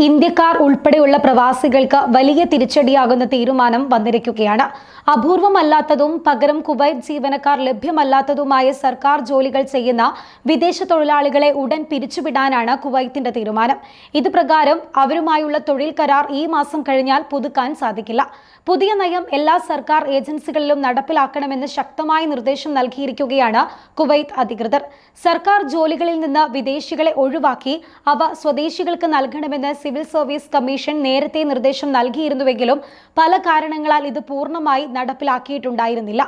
ഇന്ത്യക്കാർ ഉൾപ്പെടെയുള്ള പ്രവാസികൾക്ക് വലിയ തിരിച്ചടിയാകുന്ന തീരുമാനം വന്നിരിക്കുകയാണ്. അപൂർവമല്ലാത്തതും പകരം കുവൈറ്റ് ജീവനക്കാർ ലഭ്യമല്ലാത്തതുമായ സർക്കാർ ജോലികൾ ചെയ്യുന്ന വിദേശ തൊഴിലാളികളെ ഉടൻ പിരിച്ചുവിടാനാണ് കുവൈത്തിന്റെ തീരുമാനം. ഇത് പ്രകാരം അവരുമായുള്ള തൊഴിൽ കരാർ ഈ മാസം കഴിഞ്ഞാൽ പുതുക്കാൻ സാധിക്കില്ല. പുതിയ നയം എല്ലാ സർക്കാർ ഏജൻസികളിലും നടപ്പിലാക്കണമെന്ന് ശക്തമായ നിർദ്ദേശം നൽകിയിരിക്കുകയാണ് കുവൈറ്റ് അധികൃതർ. സർക്കാർ ജോലികളിൽ നിന്ന് വിദേശികളെ ഒഴിവാക്കി അവ സ്വദേശികൾക്ക് നൽകണമെന്ന് സിവിൽ സർവീസ് കമ്മീഷൻ നേരത്തെ നിർദ്ദേശം നൽകിയിരുന്നുവെങ്കിലും പല കാരണങ്ങളാൽ ഇത് പൂർണ്ണമായി നടപ്പിലാക്കിയിട്ടുണ്ടായിരുന്നില്ല.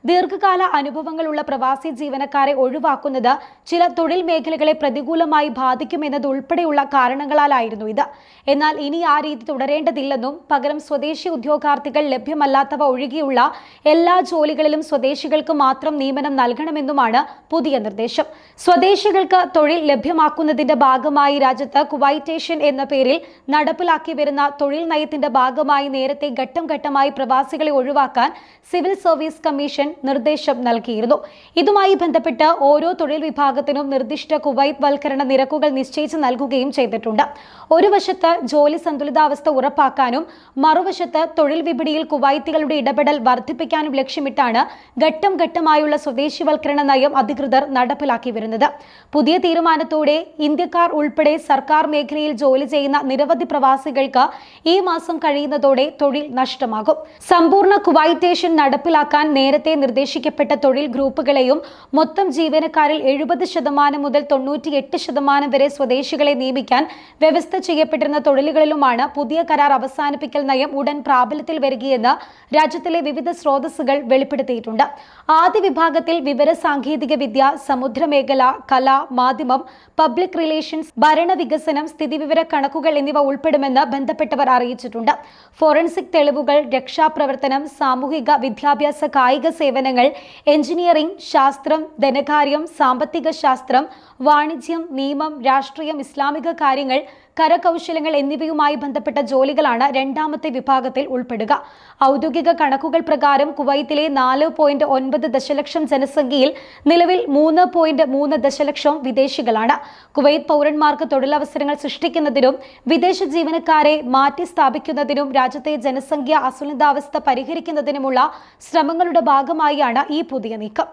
ദീർഘകാല അനുഭവങ്ങളുള്ള പ്രവാസി ജീവനക്കാരെ ഒഴിവാക്കുന്നത് ചില തൊഴിൽ മേഖലകളെ പ്രതികൂലമായി ബാധിക്കുമെന്നതുൾപ്പെടെയുള്ള കാരണങ്ങളാലായിരുന്നു ഇത്. എന്നാൽ ഇനി ആ രീതി തുടരേണ്ടതില്ലെന്നും പകരം സ്വദേശി ഉദ്യോഗാർത്ഥികൾ ലഭ്യമല്ലാത്തവ ഒഴികെയുള്ള എല്ലാ ജോലികളിലും സ്വദേശികൾക്ക് മാത്രം നിയമനം നൽകണമെന്നുമാണ് പുതിയ നിർദ്ദേശം. സ്വദേശികൾക്ക് തൊഴിൽ ലഭ്യമാക്കുന്നതിന്റെ ഭാഗമായി രാജ്യത്ത് കുവൈറ്റേഷൻ എന്ന പേരിൽ നടപ്പിലാക്കി വരുന്ന തൊഴിൽ നയത്തിന്റെ ഭാഗമായി നേരത്തെ ഘട്ടം ഘട്ടമായി പ്രവാസികളെ ഒഴിവാക്കാൻ സിവിൽ സർവീസ് കമ്മീഷൻ നിർദ്ദേശം നൽകിയിരുന്നു. ഇതുമായി ബന്ധപ്പെട്ട് ഓരോ തൊഴിൽ വിഭാഗത്തിനും നിർദ്ദിഷ്ട കുവൈറ്റ് വൽക്കരണ നിരക്കുകൾ നിശ്ചയിച്ച് നൽകുകയും ചെയ്തിട്ടുണ്ട്. ഒരു വശത്ത് ജോലി സന്തുലിതാവസ്ഥ ഉറപ്പാക്കാനും മറുവശത്ത് തൊഴിൽ വിപണിയിൽ കുവൈത്തികളുടെ ഇടപെടൽ വർദ്ധിപ്പിക്കാനും ലക്ഷ്യമിട്ടാണ് ഘട്ടം ഘട്ടമായുള്ള സ്വദേശിവൽക്കരണ നയം അധികൃതർ നടപ്പിലാക്കി വരുന്നത്. പുതിയ തീരുമാനത്തോടെ ഇന്ത്യക്കാർ ഉൾപ്പെടെ സർക്കാർ മേഖലയിൽ ജോലി ചെയ്യുന്ന നിരവധി പ്രവാസികൾക്ക് ഈ മാസം കഴിയുന്നതോടെ തൊഴിൽ നഷ്ടമാകും. സമ്പൂർണ്ണ കുവൈറ്റേഷൻ നടപ്പിലാക്കാൻ നേരത്തെ നിർദ്ദേശിക്കപ്പെട്ട തൊഴിൽ ഗ്രൂപ്പുകളെയും മൊത്തം ജീവനക്കാരിൽ 70% മുതൽ 98% വരെ സ്വദേശികളെ നിയമിക്കാൻ വ്യവസ്ഥ ചെയ്യപ്പെട്ടിരുന്ന തൊഴിലുകളിലുമാണ് പുതിയ കരാർ അവസാനിപ്പിക്കൽ നയം ഉടൻ പ്രാബല്യത്തിൽ വരികയെന്ന് രാജ്യത്തിലെ വിവിധ സ്രോതസ്സുകൾ വെളിപ്പെടുത്തിയിട്ടുണ്ട്. ആദ്യ വിഭാഗത്തിൽ വിവര സാങ്കേതിക വിദ്യ, സമുദ്രമേഖല, കല, മാധ്യമം, പബ്ലിക് റിലേഷൻസ്, ഭരണവികസനം, സ്ഥിതിവിവര കണക്കുകൾ എന്നിവ ഉൾപ്പെടുമെന്ന് ബന്ധപ്പെട്ടവർ അറിയിച്ചിട്ടുണ്ട്. ഫോറൻസിക് തെളിവുകൾ, രക്ഷാപ്രവർത്തനം, സാമൂഹിക വിദ്യാഭ്യാസ, കായിക സേവനങ്ങൾ, എഞ്ചിനീയറിംഗ്, ശാസ്ത്രം, ധനകാര്യം, സാമ്പത്തിക ശാസ്ത്രം, വാണിജ്യം, നിയമം, രാഷ്ട്രീയം, ഇസ്ലാമിക കാര്യങ്ങൾ, കരകൗശലങ്ങൾ എന്നിവയുമായി ബന്ധപ്പെട്ട ജോലികളാണ് രണ്ടാമത്തെ വിഭാഗത്തിൽ ഉൾപ്പെടുക. ഔദ്യോഗിക കണക്കുകൾ പ്രകാരം കുവൈത്തിലെ 4.9 ദശലക്ഷം ജനസംഖ്യയിൽ നിലവിൽ 3.3 ദശലക്ഷം വിദേശികളാണ്. കുവൈത്ത് പൗരന്മാർക്ക് തൊഴിലവസരങ്ങൾ സൃഷ്ടിക്കുന്നതിനും വിദേശ ജീവനക്കാരെ മാറ്റി സ്ഥാപിക്കുന്നതിനും രാജ്യത്തെ ജനസംഖ്യ അസന്തുലിതാവസ്ഥ പരിഹരിക്കുന്നതിനുമുള്ള ശ്രമങ്ങളുടെ ഭാഗമായാണ് ഈ പുതിയ നീക്കം.